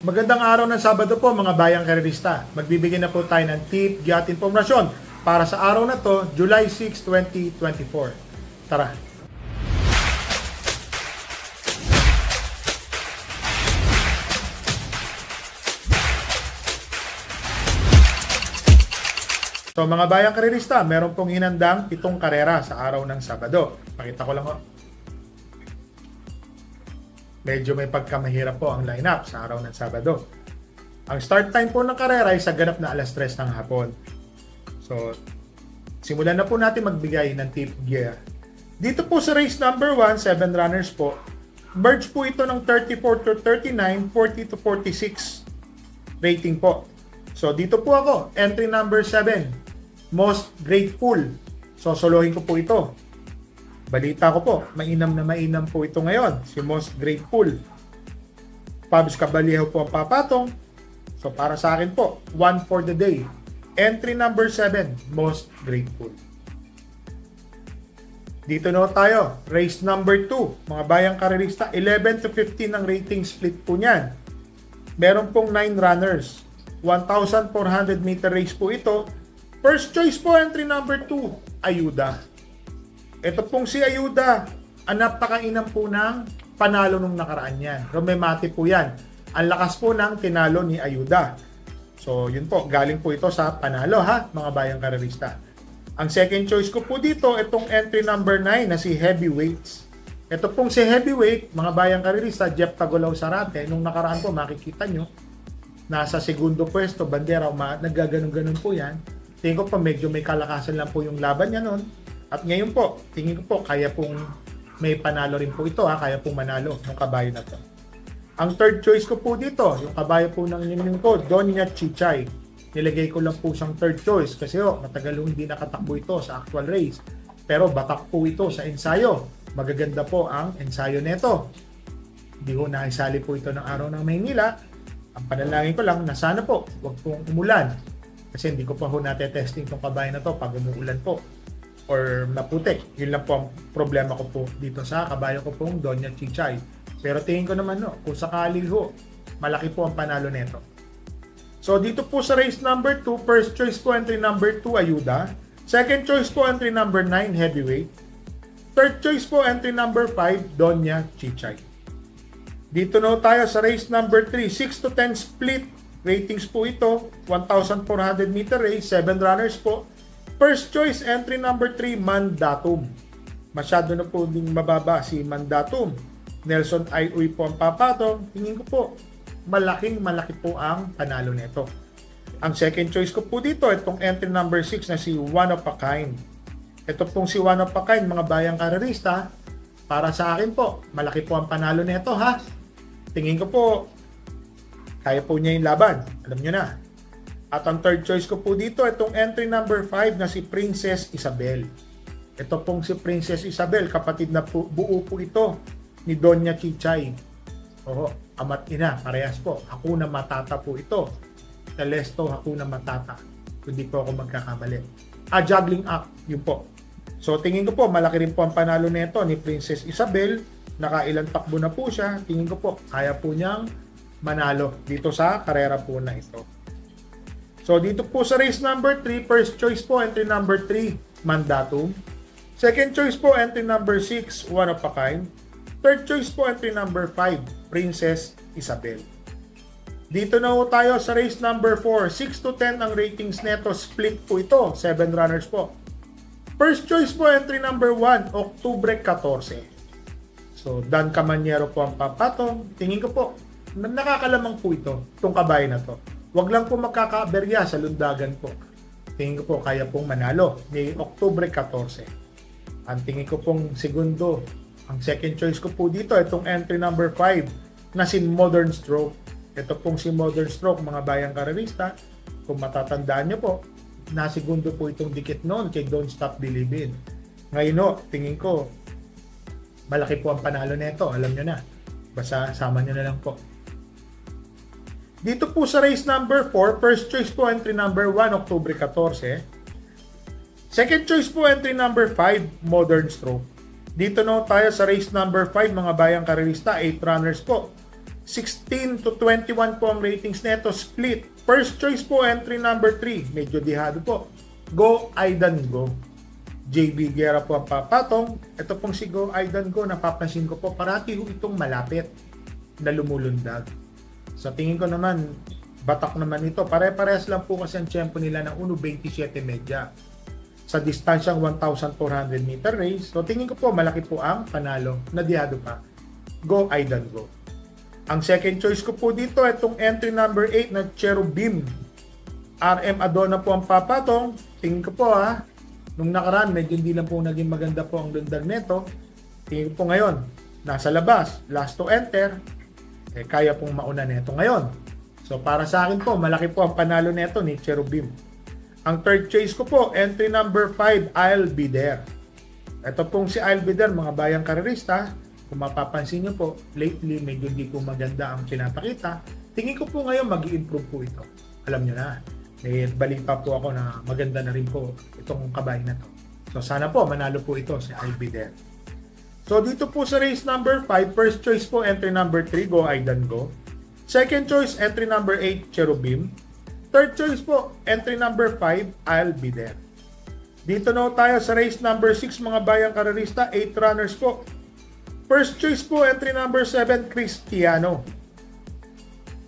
Magandang araw ng Sabado po mga bayang karerista. Magbibigay na po tayo ng tip, giat impormasyon para sa araw na to, July 6, 2024. Tara! So mga bayang karerista, meron pong hinandang 7 karera sa araw ng Sabado. Pakita ko lang ho. Medyo may pagkamahirap po ang lineup sa araw ng Sabado. Ang start time po ng karera ay sa ganap na alas 3 ng hapon. So, simulan na po natin magbigay ng tip gear. Dito po sa race number 1, 7 runners po. Merge po ito ng 34 to 39, 40 to 46 rating po. So, dito po ako, entry number 7, Most Grateful. So, solohin ko po ito. Balita ko po, mainam na mainam po ito ngayon, si Most Grateful. Pabs Caballero po ang papatong. So para sa akin po, 1 for the day. Entry number 7, Most Grateful. Dito na tayo, race number 2, mga bayang karerista, 11 to 15 ang rating split po niyan. Meron pong 9 runners. 1,400 meter race po ito. First choice po, entry number 2, Ayuda. Ito pong si Ayuda, ang napakainam po ng panalo nung nakaraan yan. Romemati po yan. Ang lakas po ng tinalo ni Ayuda. So, yun po. Galing po ito sa panalo ha, mga bayang karerista. Ang second choice ko po dito, itong entry number 9 na si Heavyweights. Ito pong si Heavyweight, mga bayang karerista, Jeff Tagolaw Sarate. Nung nakaraan po, makikita nyo, nasa segundo pwesto, bandera, naggaganon-ganon po yan. Tingin ko po, medyo may kalakasan lang po yung laban niya nun. At ngayon po, tingin ko po, kaya pong may panalo rin po ito ha, kaya pong manalo ng kabayo na to. Ang third choice ko po dito, yung kabayo po ng nining ko, Donya Chichay. Nilagay ko lang po siyang third choice kasi matagal hindi nakatakbo ito sa actual race. Pero batak po ito sa ensayo. Magaganda po ang ensayo nito. Hindi ko naisali po ito ng araw ng Maynila. Ang panalangin ko lang na sana po, wag pong umulan. Kasi hindi ko pa ho natetesting itong kabayo na to pag umuulan po or maputik. Yun lang po ang problema ko po dito sa kabayo ko pong Donya Chichay. Pero tingin ko naman kung sakali ho, malaki po ang panalo nito. So dito po sa race number 2, first choice po entry number 2, Ayuda. Second choice po entry number 9, Heavyweight. Third choice po entry number 5, Donya Chichay. Dito na tayo sa race number 3, 6 to 10 split. Ratings po ito, 1,400 meter race, 7 runners po. First choice, entry number 3, Mandatum. Masyado na po ding mababa si Mandatum. Nelson Ayuy po ang papatong. Tingin ko po, malaki po ang panalo nito. Ang second choice ko po dito, itong entry number 6 na si One of a Kind. Ito pong si One of a Kind, mga bayang karerista, para sa akin po, malaki po ang panalo nito ha. Tingin ko po, kaya po niya yung laban. Alam nyo na. At ang third choice ko po dito, itong entry number 5 na si Princess Isabel. Ito pong si Princess Isabel, kapatid na po, buo po ito ni Donya Chichay. Oo, ama't ina, parehas po. Hakuna Matata po ito. Telesto, Hakuna Matata. Kundi po ako magkakamali. Juggling act, yun po. So tingin ko po, malaki rin po ang panalo nito ni Princess Isabel. Nakailang takbo na po siya. Tingin ko po, kaya po niyang manalo dito sa karera po na ito. So, dito po sa race number 3, first choice po, entry number 3, Mandatum. Second choice po, entry number 6, One of a Kind. Third choice po, entry number 5, Princess Isabel. Dito na po tayo sa race number 4, 6 to 10 ang ratings neto, split po ito, 7 runners po. First choice po, entry number 1, Oktubre 14. So, Dan Camanyero po ang papatong. Tingin ko po, nakakalamang po ito, itong kabayo na to. Wag lang po magkakaaberya sa lundagan po. Tingin ko po kaya pong manalo ni Oktubre 14. Ang tingin ko pong segundo, ang second choice ko po dito, itong entry number 5 na si Modern Stroke. Ito pong si Modern Stroke, mga bayang karerista. Kung matatandaan nyo po, na segundo po itong dikit noon kay Don't Stop Believin'. Ngayon tingin ko, malaki po ang panalo nito. Alam nyo na. Basta sama nyo na lang po. Dito po sa race number 4, first choice po entry number 1, Oktubre 14. Second choice po entry number 5, Modern Stroke. Dito na tayo sa race number 5, mga bayang karerista, 8 runners po. 16 to 21 po ang ratings nito, split. First choice po, entry number 3, medyo dihado po. Go Aidan Go. JB Guerra po ang papatong. Ito pong si Go Aidan Go, napapansin ko po, parati ho itong malapit na lumulundag. Sa tingin ko naman, batak naman ito. Pare-parehas lang po kasi ang tiyempo nila ng 1.27 media sa distansyang 1,400 meter race. So tingin ko po, malaki po ang panalo na dihado pa. Go Aidan Go. Ang second choice ko po dito, itong entry number 8 na Cherubim. RM Adona po ang papatong. Tingin ko po nung nakaraan, medyo hindi lang po naging maganda po ang lundag nito. Tingin ko po ngayon, nasa labas, last to enter, kaya pong mauna nito ngayon. So para sa akin po, malaki po ang panalo nito ni Cherubim. Ang third choice ko po, entry number 5, I'll Be There. Ito pong si I'll Be There, mga bayang karerista. Kung mapapansin nyo po, lately medyo hindi po maganda ang pinapakita. Tingin ko po ngayon mag-i-improve po ito. Alam nyo na, may balita po ako na maganda na rin po itong kabay na to. So sana po manalo po ito si I'll Be There. So dito po sa race number 5, first choice po entry number 3, Go Aidan Go. Second choice entry number 8, Cherubim. Third choice po entry number 5, I'll Be There. Dito na tayo sa race number 6, mga bayang karerista, 8 runners po. First choice po, entry number 7, Cristiano.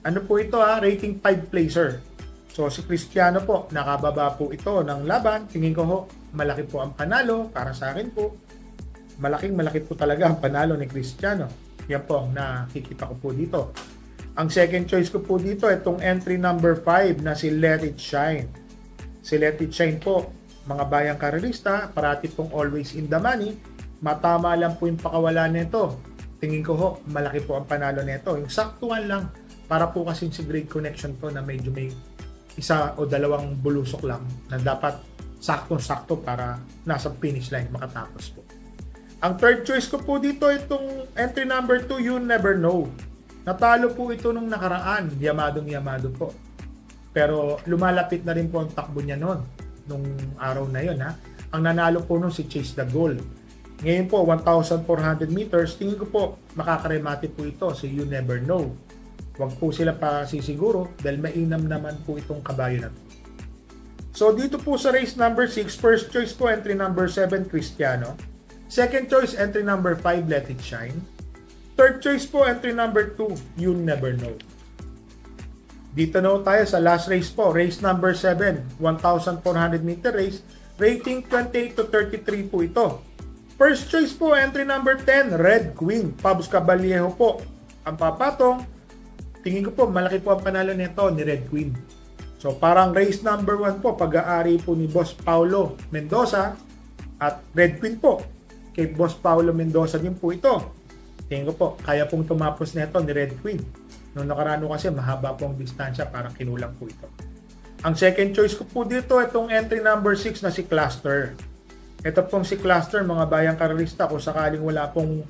Ano po ito rating 5 placer. So si Cristiano po, nakababa po ito ng laban. Tingin ko ho, malaki po ang panalo. Para sa akin po, malaki po talaga ang panalo ni Cristiano. Yan po ang nakikita ko po dito. Ang second choice ko po dito, itong entry number 5 na si Let It Shine. Si Let It Shine po, mga bayang karerista, parati pong always in the money. Matama lang po yung pakawala nito. Tingin ko ho, malaki po ang panalo nito. Yung saktuhan lang, para po kasing si Grade Connection to na medyo may isa o dalawang bulusok lang na dapat saktong-sakto para nasa finish line makatapos po. Ang third choice ko po dito, itong entry number 2, You Never Know. Natalo po ito nung nakaraan, yamadong-yamado po. Pero lumalapit na rin po ang takbo niya noon, nung araw na yun Ang nanalo po nung si Chase the Goal. Ngayon po, 1,400 meters, tingin ko po, makakaremate po ito, so You Never Know. Huwag po sila pa sisiguro dahil mainam naman po itong kabayo na to. So dito po sa race number 6, first choice po, entry number 7, Cristiano. Second choice, entry number 5, Let It Shine. Third choice po, entry number 2, You Never Know. Dito na tayo sa last race po, race number 7, 1,400 meter race, rating 28 to 33 po ito. First choice po, entry number 10, Red Queen. Pabs Caballejo po ang papatong. Tingin ko po, malaki po ang panalo nito ni Red Queen. So parang race number 1 po, pag-aari po ni Boss Paulo Mendoza at Red Queen po. Kay Boss Paulo Mendoza din po ito. Tingin ko po, kaya pong tumapos nito ni Red Queen. Noong nakarano kasi, mahaba pong distansya, parang kinulang po ito. Ang second choice ko po dito, itong entry number 6 na si Cluster. Ito pong si Cluster, mga bayang karerista, kung sakaling wala pong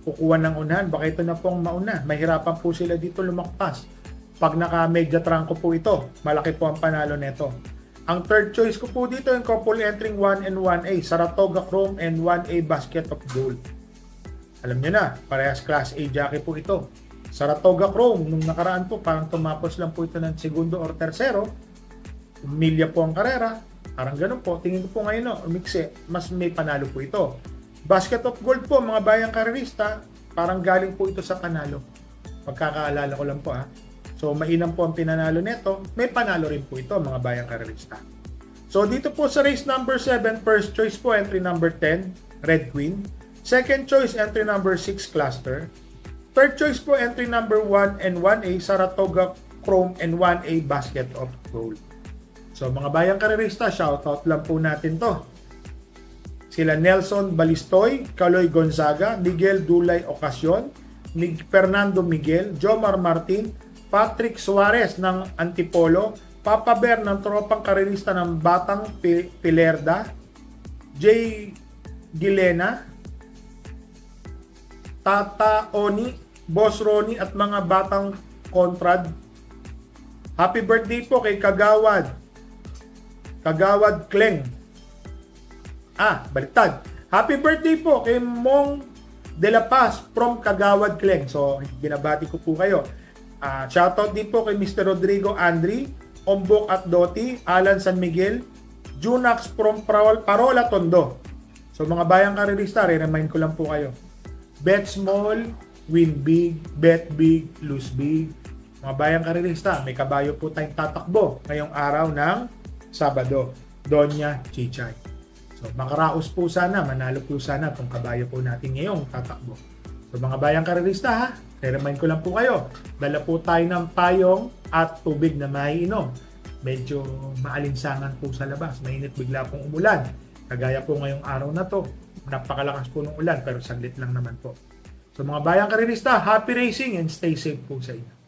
kukuha ng unahan, baka ito na pong mauna. Mahirapan po sila dito lumakpas. Pag naka-media trangko po ito, malaki po ang panalo nito. Ang third choice ko po dito, yung couple entering 1 and 1A, Saratoga Chrome and 1A Basket of Gold. Alam nyo na, parehas Class A jockey po ito. Saratoga Chrome, nung nakaraan po, parang tumapos lang po ito ng segundo or tersero. Milya po ang karera. Parang ganun po. Tingin ko po ngayon, mas may panalo po ito. Basket of Gold po, mga bayang karerista, parang galing po ito sa panalo. Pagkakaalala ko lang po So, mainam po ang pinanalo nito. May panalo rin po ito, mga bayang karerista. So, dito po sa race number 7, first choice po, entry number 10, Red Queen. Second choice, entry number 6, Cluster. Third choice po, entry number 1 and 1A, Saratoga Chrome and 1A Basket of Gold. So mga bayang karerista, shoutout lang po natin to. Sila Nelson Balistoy, Caloy Gonzaga, Miguel Dulay Ocasyon, Fernando Miguel, Jomar Martin, Patrick Suarez ng Antipolo, Papa Bear ng tropang karerista ng Batang Pilerda, Jay Gilena, Tata Oni, Boss Ronnie at mga batang Contrad. Happy birthday po kay Kagawad Kleng. Baliktad. Happy birthday po kay Mong De La Paz from Kagawad Kleng. So, binabati ko po kayo. Shoutout din po kay Mr. Rodrigo Andri, Ombok at Doti, Alan San Miguel, Junax from Parola Tondo. So mga bayang karerista, re-remind ko lang po kayo. Bet small, win big, bet big, lose big. Mga bayang karerista, may kabayo po tayong tatakbo ngayong araw ng Sabado, Doña Chichay. So makaraos po sana, manalo po sana kung kabayo po natin ngayong tatakbo. So mga bayang karerista ha, re-remind ko lang po kayo, dala po tayo ng payong at tubig na maiinom. Medyo maalinsangan po sa labas, mainit bigla pong umulan. Kagaya po ngayong araw na to, napakalakas po ng ulan pero saglit lang naman po. So mga bayang karerista, happy racing and stay safe po sa inyo.